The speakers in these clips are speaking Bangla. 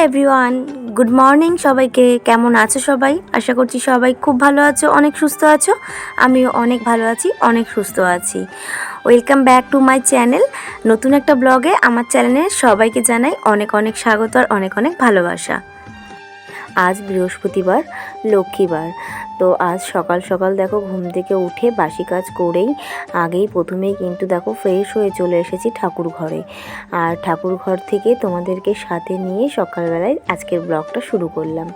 এভরিওয়ান, গুড মর্নিং সবাইকে। কেমন আছো সবাই? আশা করছি সবাই খুব ভালো আছো, অনেক সুস্থ আছো। আমিও অনেক ভালো আছি, অনেক সুস্থ আছি। Welcome back to my channel. নতুন একটা ব্লগে আমার চ্যানেলে সবাইকে জানাই অনেক অনেক স্বাগত আর অনেক অনেক ভালোবাসা। আজ বৃহস্পতিবার, লক্ষ্মীবার। তো আজ সকাল সকাল দেখো ঘুম থেকে উঠে বাসি কাজ করেই প্রথমেই কিন্তু দেখো ফ্রেশ হয়ে চলে এসেছি ঠাকুর ঘরে। আর ঠাকুর ঘর থেকে তোমাদেরকে সাথে নিয়ে সকালবেলায় আজকের ব্লগটা শুরু করলাম।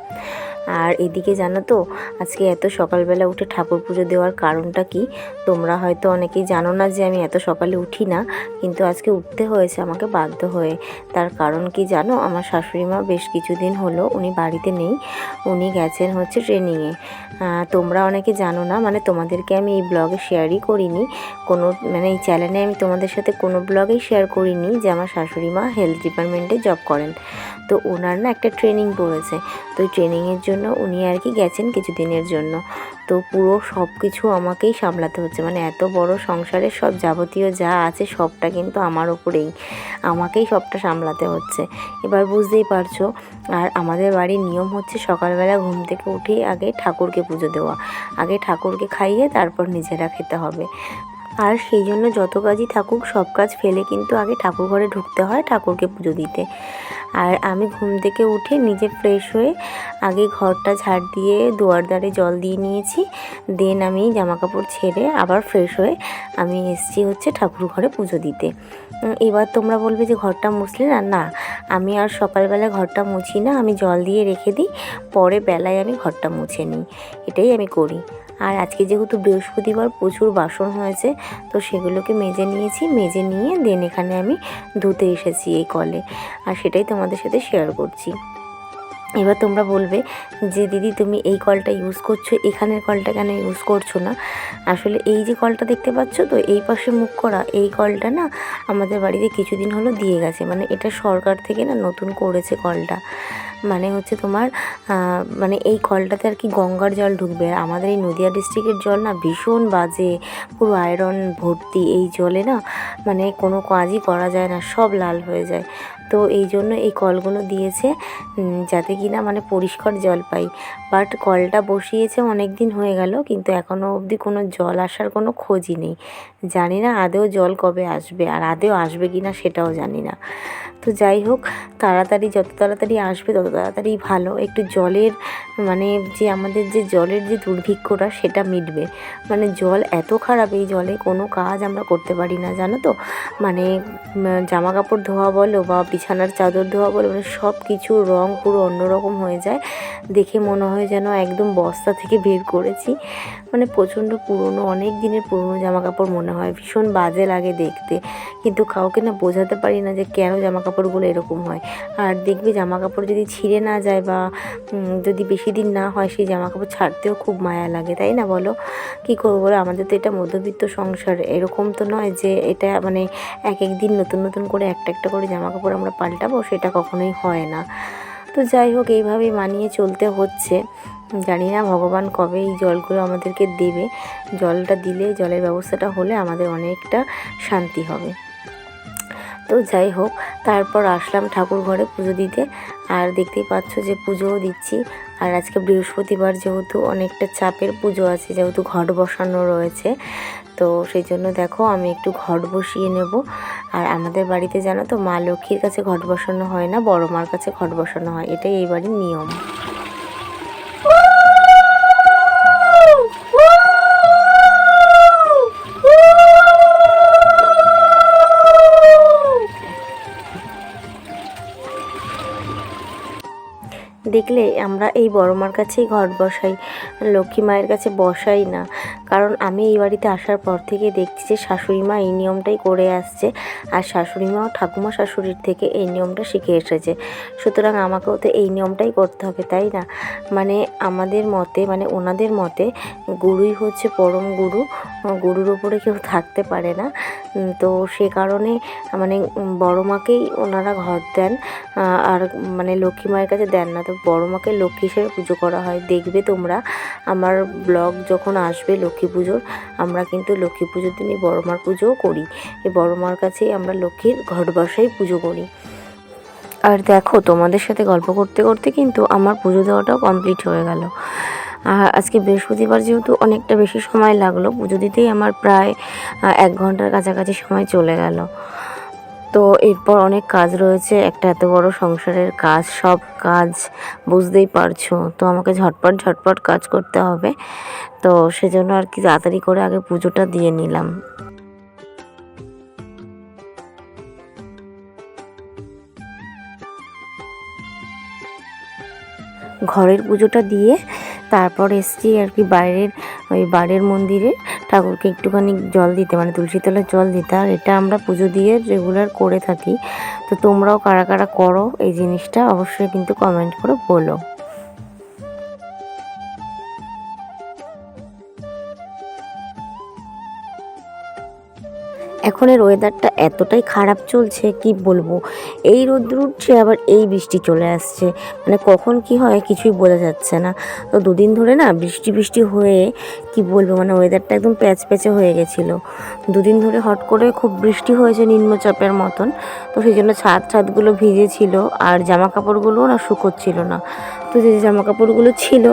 আর এদিকে জানো তো আজকে এত সকালবেলা উঠে ঠাকুর পুজো দেওয়ার কারণটা কি? তোমরা হয়তো অনেকেই জানো না যে আমি এত সকালে উঠি না, কিন্তু আজকে উঠতে হয়েছে আমাকে বাধ্য হয়ে। তার কারণ কি জানো? আমার শাশুড়ি মা বেশ কিছুদিন হলো উনি বাড়িতে নেই, উনি গেছেন হচ্ছে ট্রেনিংয়ে। তোমরা অনেকে জানো না, মানে তোমাদেরকে আমি এই ব্লগে শেয়ারই করিনি কোনো, মানে এই চ্যানেলে আমি তোমাদের সাথে কোনো ব্লগেই শেয়ার করিনি যে আমার শাশুড়ি মা হেলথ ডিপার্টমেন্টে জব করেন। তো ওনার না একটা ট্রেনিং পড়েছে, তো ওই ট্রেনিংয়ের জন্য উনি আর কি গেছেন কিছুদিনের জন্য। তো পুরো সব কিছু আমাকেই সামলাতে হচ্ছে, মানে এত বড় সংসারের সব যাবতীয় যা আছে সবটা কিন্তু আমার ওপরেই, আমাকেই সবটা সামলাতে হচ্ছে। এবার বুঝতেই পারছো। আর আমাদের বাড়ির নিয়ম হচ্ছে সকালবেলা ঘুম থেকে উঠেই আগে ঠাকুরকে পুজো দেওয়া, আগে ঠাকুরকে খাইয়ে তারপর নিজেরা খেতে হবে। আর সেই জন্য যত কাজই থাকুক সব কাজ ফেলে কিন্তু আগে ঠাকুর ঘরে ঢুকতে হয় ঠাকুরকে পুজো দিতে। আর আমি ঘুম থেকে উঠে নিজে ফ্রেশ হয়ে আগে ঘরটা ঝাড় দিয়ে দুয়ার দ্বারে জল দিয়ে নিয়েছি। দেন আমি জামাকাপড় ছেড়ে আবার ফ্রেশ হয়ে আমি এসেছি হচ্ছে ঠাকুর ঘরে পুজো দিতে। এবার তোমরা বলবে যে ঘরটা মুছলে না, না আমি আর সকালবেলা ঘরটা মুছি না, আমি জল দিয়ে রেখে দিই, পরে বেলায় আমি ঘরটা মুছে নিই, এটাই আমি করি। আর আজকে যেহেতু বৃহস্পতিবার প্রচুর বাসন হয়েছে, তো সেগুলোকে মেজে নিয়েছি, মেজে নিয়ে দেন এখানে আমি ধুতে এসেছি এই কলে, আর সেটাই তোমাদের সাথে শেয়ার করছি। এবার তোমরা বলবে যে দিদি তুমি এই কলটা ইউজ করছো, এখানের কলটা কেন ইউজ করছো না? আসলে এই যে কলটা দেখতে পাচ্ছ তো এই পাশে মুখ করা, এই কলটা না আমাদের বাড়িতে কিছুদিন হলো দিয়ে গেছে, মানে এটা সরকার থেকে না নতুন করেছে কলটা। মানে হচ্ছে তোমার মানে এই কলটাতে আর কি গঙ্গার জল ঢুকবে। আর আমাদের এই নদিয়া ডিস্ট্রিক্টের জল না ভীষণ বাজে, পুরো আয়রন ভর্তি এই জলে, না মানে কোনো কাজই করা যায় না, সব লাল হয়ে যায়। তো এই জন্য এই কলগুলো দিয়েছে যাতে কি না মানে পরিষ্কার জল পাই। বাট কলটা বসিয়েছে অনেক দিন হয়ে গেল, কিন্তু এখনও অবধি কোনো জল আসার কোনো খোঁজই নেই। জানি না আদৌ জল কবে আসবে, আর আদৌ আসবে কি না সেটাও জানি না। তো যাই হোক, তাড়াতাড়ি যত তাড়াতাড়ি আসবে তত তাড়াতাড়ি ভালো। একটু জলের মানে যে আমাদের যে জলের যে দুর্ভিক্ষটা সেটা মিটবে। মানে জল এত খারাপ, এই জলে কোনো কাজ আমরা করতে পারি না জানো তো। মানে জামা কাপড় ধোয়া বলো বা বিছানার চাদর ধোয়া বলো, মানে সব কিছুর রঙ পুরো অন্যরকম হয়ে যায়। দেখে মনে হয় যেন একদম বস্তা থেকে বের করেছি। মানে প্রচণ্ড পুরনো, অনেক দিনের পুরনো জামা কাপড় মনে হয়, ভীষণ বাজে লাগে দেখতে। কিন্তু কাউকে না বোঝাতে পারি না যে কেন জামা কাপড়গুলো এরকম হয়। আর দেখবে জামা কাপড় যদি ছিঁড়ে না যায় বা যদি বেশি দিন না হয়, সেই জামা কাপড় ছাড়তেও খুব মায়া লাগে, তাই না বলো? কী করবো বলো, আমাদের তো এটা মধ্যবিত্ত সংসার, এরকম তো নয় যে এটা মানে এক এক দিন নতুন নতুন করে একটা একটা করে জামা কাপড় আমরা পাল্টাবো, সেটা কখনোই হয় না। তো যাই হোক, এইভাবেই মানিয়ে চলতে হচ্ছে। জানি না ভগবান কবে এই জলগুলো আমাদেরকে দেবে। জলটা দিলে, জলের ব্যবস্থাটা হলে আমাদের অনেকটা শান্তি হবে। তো যাই হোক, তারপর আসলাম ঠাকুর ঘরে পুজো দিতে। আর দেখতেই পাচ্ছ যে পুজোও দিচ্ছি। আর আজকে বৃহস্পতিবার যেহেতু অনেকটা চাপের পুজো আছে, যেহেতু ঘট বসানো রয়েছে, তো সেই জন্য দেখো আমি একটু ঘট বসিয়ে নেব। আর আমাদের বাড়িতে জানো তো মা লক্ষ্মীর কাছে ঘট বসানো হয় না, বড় মার কাছে ঘট বসানো হয়, এটাই এই বাড়ির নিয়ম। দেখলে আমরা এই বড় মার কাছেই ঘট বসাই, লক্ষ্মী মায়ের কাছে বসাই না। কারণ আমি এই বাড়িতে আসার পর থেকে দেখছি যে শাশুড়ি মা এই নিয়মটাই করে আসছে, আর শাশুড়ি মাও ঠাকুমা শাশুড়ির থেকে এই নিয়মটা শিখে এসেছে। সুতরাং আমাকেও তো এই নিয়মটাই করতে হবে, তাই না? মানে আমাদের মতে, মানে ওনাদের মতে গুরুই হচ্ছে পরম গুরু, গুরুর ওপরে কেউ থাকতে পারে না। তো সে কারণে মানে বড় মাকেই ওনারা ঘট দেন, আর মানে লক্ষ্মী মায়ের কাছে দেন না। তো বড় মাকে লক্ষ্মী হিসেবে পুজো করা হয়। দেখবে তোমরা আমার ব্লগ যখন আসবে লক্ষ্মী পুজোর, আমরা কিন্তু লক্ষ্মী পুজোর দিনই বড় মার পুজোও করি। এই বড় মার কাছেই আমরা লক্ষ্মীর ঘট বসাই পুজো করি। আর দেখো, তোমাদের সাথে গল্প করতে করতে কিন্তু আমার পুজো দেওয়াটাও কমপ্লিট হয়ে গেল। আর আজকে বৃহস্পতিবার যেহেতু অনেকটা বেশি সময় লাগলো, পুজো দিতেই আমার প্রায় 1 ঘন্টার কাছাকাছি সময় চলে গেল। তো এরপর অনেক কাজ রয়েছে, একটা এত বড় সংসারের কাজ, সব কাজ বুঝতেই পারছো, তো আমাকে ঝটপট ঝটপট কাজ করতে হবে। তো সেজন্য আর কি তাড়াতাড়ি করে আগে পুজোটা দিয়ে নিলাম। ঘরের পুজোটা দিয়ে তারপর এসছি আর কি বাইরের ওই বাড়ির মন্দিরে ঠাকুরকে একটুখানি জল দিতে, মানে তুলসী তলায় জল দিতে। আর এটা আমরা পুজো দিয়ে রেগুলার করে থাকি। তো তোমরাও কারা কারা করো এই জিনিসটা অবশ্যই কিন্তু কমেন্ট করে বলো। এখনের ওয়েদারটা এতটাই খারাপ চলছে কি বলবো, এই রোদ্দুর উঠছে আবার এই বৃষ্টি চলে আসছে, মানে কখন কি হয় কিছুই বোঝা যাচ্ছে না। তো দুদিন ধরে না বৃষ্টি বৃষ্টি হয়ে কি বলবো, মানে ওয়েদারটা একদম প্যাচপ্যাচে হয়ে গেছিলো। দুদিন ধরে হট করে খুব বৃষ্টি হয়েছে নিম্নচাপের মতন। তো সেই জন্য ছাদগুলো ভিজেছিল আর জামা কাপড়গুলোও না শুকোচ্ছিল না। তো যে জামা কাপড়গুলো ছিল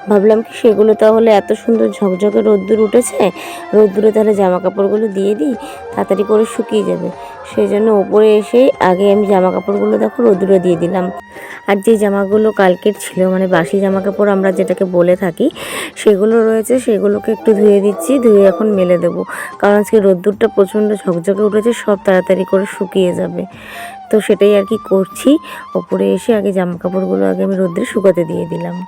ভাবলাম কি সেগুলো তাহলে এত সুন্দর ঝকঝকে রোদ্দুর উঠেছে, রোদ্দুরে তাহলে জামা কাপড়গুলো দিয়ে দিই, তাড়াতাড়ি করে শুকিয়ে যাবে। সেই জন্য ওপরে এসেই আগে আমি জামা কাপড়গুলো দেখো রোদ্দুরে দিয়ে দিলাম। আর যে জামাগুলো কালকের ছিল, মানে বাসি জামা কাপড় আমরা যেটাকে বলে থাকি, সেগুলো রয়েছে, সেগুলোকে একটু ধুয়ে দিচ্ছি, ধুয়ে এখন মেলে দেবো। কারণ আজকে রোদ্দুরটা প্রচণ্ড ঝকঝকে উঠেছে, সব তাড়াতাড়ি করে শুকিয়ে যাবে। তো সেটাই আর কি করছি। ওপরে এসে আগে জামা কাপড়গুলো আগে আমি রোদ্দুরে শুকাতে দিয়ে দিলাম।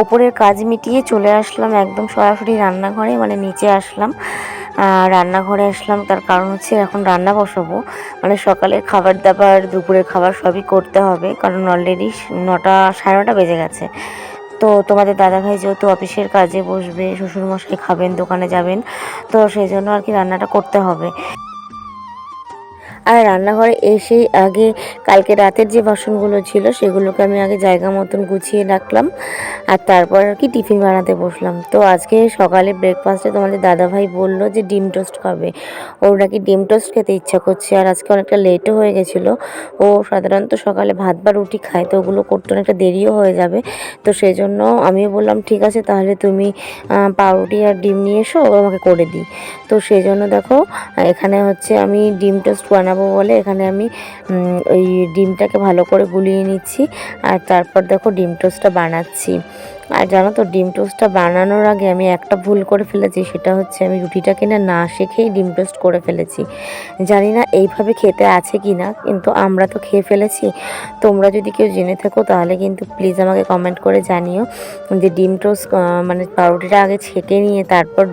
ওপরের কাজ মিটিয়ে চলে আসলাম একদম সরাসরি রান্নাঘরে, মানে নিচে আসলাম। রান্নাঘরে আসলাম তার কারণ হচ্ছে এখন রান্না বসাবো, মানে সকালের খাবার দাবার দুপুরের খাবার সবই করতে হবে, কারণ অলরেডি 9টা 9:30 বেজে গেছে। তো তোমাদের দাদাভাই যেহেতু অফিসের কাজে বসবে, শ্বশুরমশাই খাবেন, দোকানে যাবেন, তো সেই জন্য আর কি রান্নাটা করতে হবে। আর রান্নাঘরে এসেই আগে কালকে রাতের যে বাসনগুলো ছিল সেগুলোকে আমি আগে জায়গা মতন গুছিয়ে রাখলাম। আর তারপর আর কি টিফিন বানাতে বসলাম। তো আজকে সকালে ব্রেকফাস্টে তোমাদের দাদাভাই বলল যে ডিম টোস্ট খাবে, ওর নাকি ডিম টোস্ট খেতে ইচ্ছা করছে। আর আজকে অনেকটা লেটও হয়ে গেছিলো, ও সাধারণত সকালে ভাত বা রুটি খায়, তো ওগুলো করতে অনেকটা দেরিও হয়ে যাবে। তো সেই জন্য আমিও বললাম ঠিক আছে তাহলে তুমি পাউরুটি আর ডিম নিয়ে এসো, ও আমাকে করে দিই। তো সেই জন্য দেখো এখানে হচ্ছে আমি ডিম টোস্ট বানাবো বলে এখানে আমি ওই ডিমটাকে ভালো করে গুলিয়ে নিচ্ছি। আর তারপর দেখো ডিম টোস্টটা বানাচ্ছি। আর জানো তো ডিম টোস্টটা বানানোর আগে আমি একটা ভুল করে ফেলেছি, সেটা হচ্ছে আমি রুটিটাকে না শেখেই ডিম টোস্ট করে ফেলেছি। জানি না এইভাবে খেতে আছে কি না, কিন্তু আমরা তো খেয়ে ফেলেছি। তোমরা যদি কেউ জেনে থাকো তাহলে কিন্তু প্লিজ আমাকে কমেন্ট করে জানিও যে ডিম টোস্ট মানে পাউরুটিটা আগে ছেঁকে নিয়ে তারপর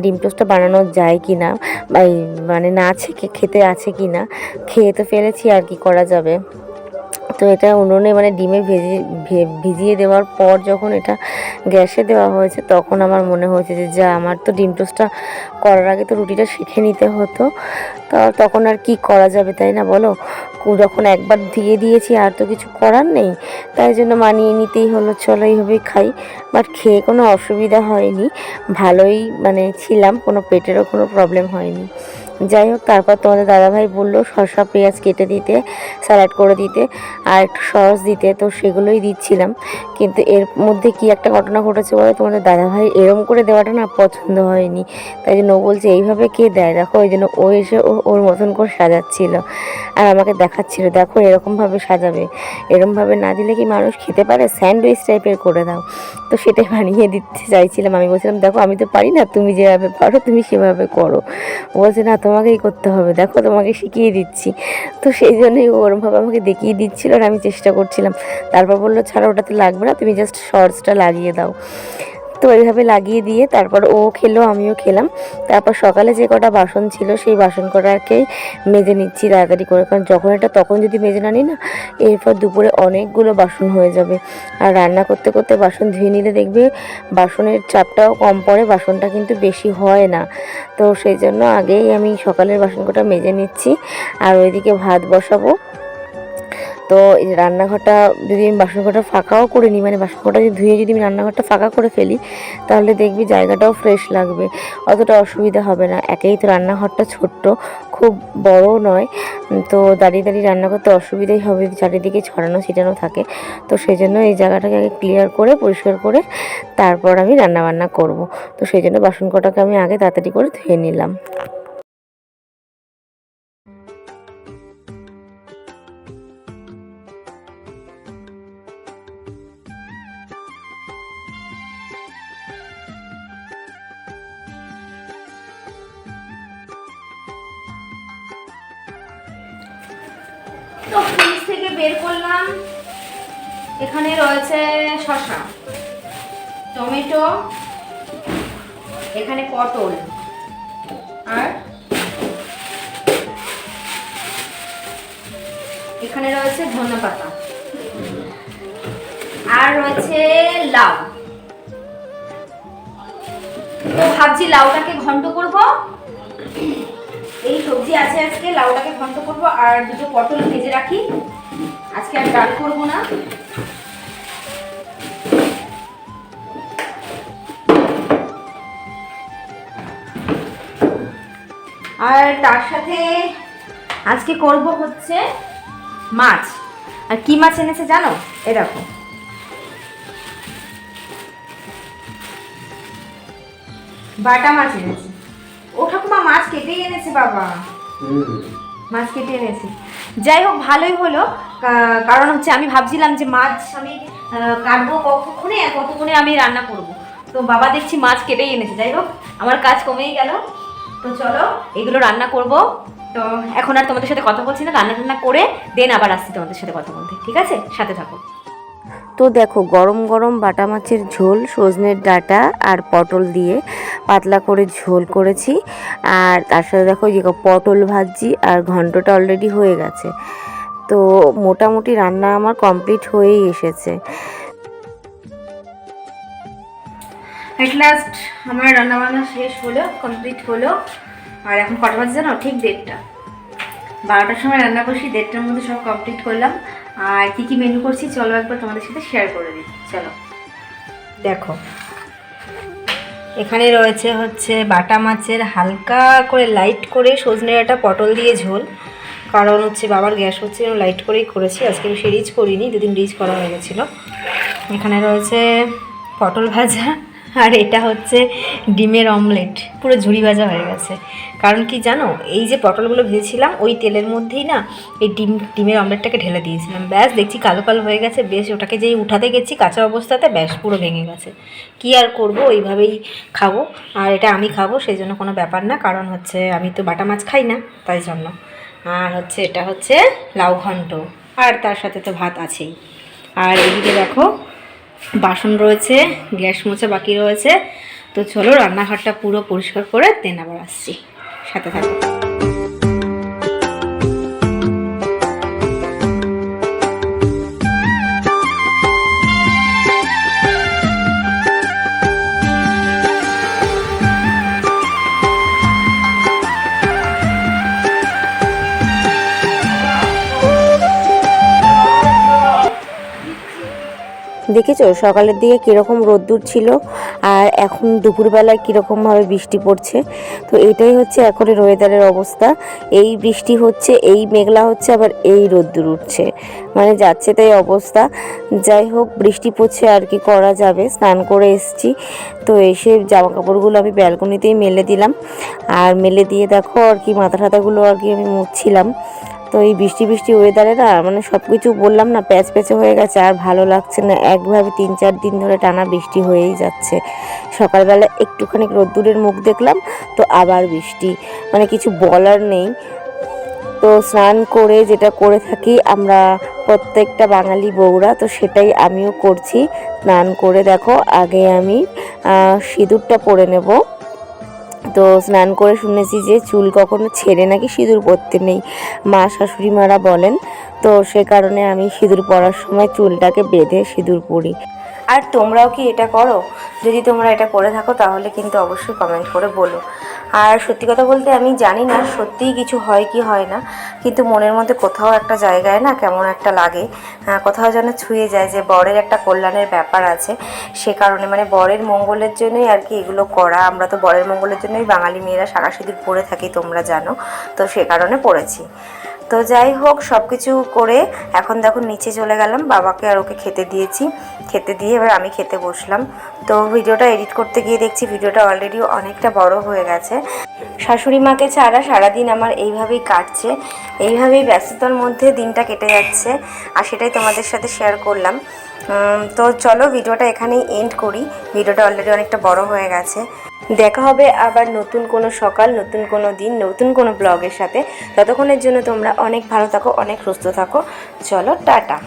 ডিম টোস্টটা বানানো যায় কি না, মানে না ছেঁকে খেতে আছে কি না। খেয়ে তো ফেলেছি, আর কি করা যাবে। তো এটা উনুনে মানে ডিমে ভিজিয়ে দেওয়ার পর যখন এটা গ্যাসে দেওয়া হয়েছে তখন আমার মনে হয়েছে যে যা, আমার তো ডিম টোস্টটা করার আগে তো রুটিটা শিখে নিতে হতো। তো তখন আর কি করা যাবে, তাই না বলো? যখন একবার দিয়ে দিয়েছি আর তো কিছু করার নেই, তাই জন্য মানিয়ে নিতেই হলো, চলো এইভাবেই খাই। বাট খেয়ে কোনো অসুবিধা হয়নি, ভালোই মানে ছিলাম, কোনো পেটেরও কোনো প্রবলেম হয়নি। যাই হোক, তারপর তোমাদের দাদাভাই বললো শসা পেঁয়াজ কেটে দিতে, স্যালাড করে দিতে আর একটু সস দিতে, তো সেগুলোই দিচ্ছিলাম। কিন্তু এর মধ্যে কি একটা ঘটনা ঘটেছে বলে, তোমাদের দাদাভাই এরম করে দেওয়াটা না পছন্দ হয়নি। তাই জন্য ও বলছে এইভাবে কে দেয়, দেখো ওই জন্য ও এসে ওর মতন করে সাজাচ্ছিল আর আমাকে দেখাচ্ছিল, দেখো এরকমভাবে সাজাবে, এরমভাবে না দিলে কি মানুষ খেতে পারে, স্যান্ডউইচ টাইপের করে দাও। তো সেটাই বানিয়ে দিতে চাইছিলাম। আমি বলছিলাম দেখো আমি তো পারি না, তুমি যেভাবে পারো তুমি সেভাবে করো। বলছে না তোমাকেই করতে হবে, দেখো তোমাকে শিখিয়ে দিচ্ছি। তো সেই জন্যই ওরমভাবে আমাকে দেখিয়ে দিচ্ছিল আর আমি চেষ্টা করছিলাম। তারপর বললো ছাড়া ওটাতে লাগবে না, তুমি জাস্ট সসটা লাগিয়ে দাও। তো এইভাবে লাগিয়ে দিয়ে তারপর ও খেলো, আমিও খেলাম। তারপর সকালে যে কটা বাসন ছিল সেই বাসন কটাকেই মেজে নিচ্ছি তাড়াতাড়ি করে, কারণ যখন এটা তখন যদি মেজে না নিই না, এরপর দুপুরে অনেকগুলো বাসন হয়ে যাবে। আর রান্না করতে করতে বাসন ধুয়ে নিলে দেখবে বাসনের চাপটাও কম পড়ে, বাসনটা কিন্তু বেশি হয় না। তো সেই জন্য আগেই আমি সকালের বাসন কটা মেজে নিচ্ছি। আর ওইদিকে ভাত বসাবো। তো এই রান্নাঘরটা যদি আমি বাসন কটা ফাঁকাও করে নিই, মানে বাসন কটা যদি ধুয়ে যদি আমি রান্নাঘরটা ফাঁকা করে ফেলি, তাহলে দেখবি জায়গাটাও ফ্রেশ লাগবে, অতটা অসুবিধা হবে না। একেই তো রান্নাঘরটা ছোট্ট, খুব বড় নয়, তো দাঁড়িয়ে দাঁড়িয়ে রান্না করতে অসুবিধাই হবে, চারিদিকে ছড়ানো ছিটানো থাকে। তো সেই জন্য এই জায়গাটাকে আগে ক্লিয়ার করে পরিষ্কার করে তারপর আমি রান্নাবান্না করব। তো সেই জন্য বাসন কটাকে আমি আগে তাড়াতাড়ি করে ধুয়ে নিলাম। তো ফ্রিজ থেকে বের করলাম, এখানে রয়েছে শসা, টমেটো, এখানে পটল, আর এখানে রয়েছে ধনেপাতা, আর রয়েছে লাউ। তো ভাবছি লাউটাকে ঘন্ট করব, এই সবজি আছে আজকে, লাউটাকে ঘন্ট করব। আর দুটো পটল ভেজে রাখি, আজকে আর ডাল করবো না। আর তার সাথে আজকে করব হচ্ছে মাছ। আর কি মাছ এনেছে জানো? এ দেখো, বাটা মাছ এনেছে। ও ঠাকুমা মাছ কেটেই এনেছে বাবা, মাছ কেটে এনেছে। যাই হোক, ভালোই হলো, কারণ হচ্ছে আমি ভাবছিলাম যে মাছ আমি কাটবো কতক্ষণে আমি রান্না করব। তো বাবা দেখছি মাছ কেটেই এনেছে। যাই হোক, আমার কাজ কমেই গেল। তো চলো এগুলো রান্না করব। তো এখন আর তোমাদের সাথে কথা বলছি না, রান্না করে দেন আবার আসছি তোমাদের সাথে কথা বলতে, ঠিক আছে? সাথে থাকো। তো দেখো, গরম গরম বাটা মাছের ঝোল, সজনের ডাঁটা আর পটল দিয়ে পাতলা করে ঝোল করেছি। আর তার সাথে দেখো যে পটল ভাজি, আর ঘন্টটা অলরেডি হয়ে গেছে। তো মোটামুটি রান্না আমার কমপ্লিট হয়েই এসেছে। এট লাস্ট আমার রান্নাবান্না শেষ হলো, কমপ্লিট হলো। আর এখন কটা বাজে জানো? ঠিক 1:30। 12টার সময় রান্না করছি, 1:30টার মধ্যে সব কমপ্লিট করলাম। আর কী কী মেনু করছি চলো একবার তোমাদের সাথে শেয়ার করে দিই। চলো দেখো, এখানে রয়েছে হচ্ছে বাটা মাছের হালকা করে লাইট করে সজনে ডাঁটা পটল দিয়ে ঝোল, কারণ হচ্ছে বাবার গ্যাস হচ্ছে, লাইট করেই করেছি। আজকে বেশি রিচ করিনি, 2 দিন রিচ করা হয়ে গেছিলো। এখানে রয়েছে পটল ভাজা, আর এটা হচ্ছে ডিমের অমলেট, পুরো ঝুড়ি ভাজা হয়ে গেছে। কারণ কি জানো, এই যে পটলগুলো ভেজেছিলাম ওই তেলের মধ্যেই না এই ডিমের অমলেটটাকে ঢেলে দিয়েছিলাম, ব্যাস দেখছি কালো কালো হয়ে গেছে। বেশ ওটাকে যেই উঠাতে গেছি কাঁচা অবস্থাতে ব্যাস পুরো ভেঙে গেছে। কি আর করব, ওইভাবেই খাবো। আর এটা আমি খাবো, সেই জন্য কোনো ব্যাপার না, কারণ হচ্ছে আমি তো বাটা মাছ খাই না, তাই জন্য। আর হচ্ছে এটা হচ্ছে লাউ ঘন্ট, আর তার সাথে তো ভাত আছেই। আর এদিকে দেখো বাসন রয়েছে, গ্যাস মোছা বাকি রয়েছে। তো চলো রান্নাঘরটা পুরো পরিষ্কার করে দেন আবার আসছি, সাথে থাকো। দেখেছো সকালের দিকে কীরকম রোদ্দুর ছিল, আর এখন দুপুরবেলায় কীরকমভাবে বৃষ্টি পড়ছে। তো এটাই হচ্ছে এখনের ওয়েদারের অবস্থা। এই বৃষ্টি হচ্ছে, এই মেঘলা হচ্ছে, আবার এই রোদ্দুর উঠছে, মানে যাচ্ছে তাই অবস্থা। যাই হোক, বৃষ্টি পড়ছে, আর কি করা যাবে। স্নান করে এসেছি, তো এসে জামা কাপড়গুলো আমি ব্যালকনিতেই মেলে দিলাম। আর মেলে দিয়ে দেখো আর কি মাথা ঠাতাগুলো আর কি আমি মুছছিলাম। তো এই বৃষ্টি বৃষ্টি ওয়েদারে না, মানে সব কিছু বললাম না প্যাচ প্যাচে হয়ে গেছে, আর ভালো লাগছে না। একভাবে 3-4 দিন ধরে টানা বৃষ্টি হয়েই যাচ্ছে। সকালবেলা একটুখানি রোদ্দুরের মুখ দেখলাম, তো আবার বৃষ্টি, মানে কিছু বলার নেই। তো স্নান করে যেটা করে থাকি আমরা প্রত্যেকটা বাঙালি বউরা, তো সেটাই আমিও করছি। স্নান করে দেখো আগে আমি সিঁদুরটা পরে নেব। তো স্নান করে শুনেছি যে চুল কখনো ছেড়ে নাকি সিঁদুর পরতে নেই, মা শাশুড়ি মারা বলেন। তো সে কারণে আমি সিঁদুর পরার সময় চুলটাকে বেঁধে সিঁদুর পরি। আর তোমরাও কি এটা করো? যদি তোমরা এটা করে থাকো তাহলে কিন্তু অবশ্যই কমেন্ট করে বলো। আর সত্যি কথা বলতে আমি জানি না সত্যিই কিছু হয় কি হয় না, কিন্তু মনের মধ্যে কোথাও একটা জায়গায় না কেমন একটা লাগে, কোথাও যেন ছুঁয়ে যায় যে বরের একটা কল্যাণের ব্যাপার আছে। সে কারণে মানে বরের মঙ্গলের জন্যই আর কি এগুলো করা। আমরা তো বরের মঙ্গলের জন্যই বাঙালি মেয়েরা শাঁখা সিঁদুর পরে থাকি, তোমরা জানো। তো সে কারণে পড়েছি। তো যাই হোক, সব কিছু করে এখন দেখো নিচে চলে গেলাম, বাবাকে আর ওকে খেতে দিয়েছি। খেতে দিয়ে এবার আমি খেতে বসলাম। তো ভিডিওটা এডিট করতে গিয়ে দেখছি ভিডিওটা অলরেডি অনেকটা বড় হয়ে গেছে। শাশুড়ি মাকে ছাড়া সারাদিন আমার এইভাবেই কাটছে, এইভাবেই ব্যস্ততার মধ্যে দিনটা কেটে যাচ্ছে, আর সেটাই তোমাদের সাথে শেয়ার করলাম। তো চলো ভিডিওটা এখানেই এন্ড করি, ভিডিওটা অলরেডি অনেকটা বড় হয়ে গেছে। দেখা হবে আবার নতুন কোনো সকাল, নতুন কোনো দিন, নতুন কোনো ব্লগের সাথে। ততক্ষণের জন্য তোমরা অনেক ভালো থাকো, অনেক সুস্থ থাকো। চলো টাটা।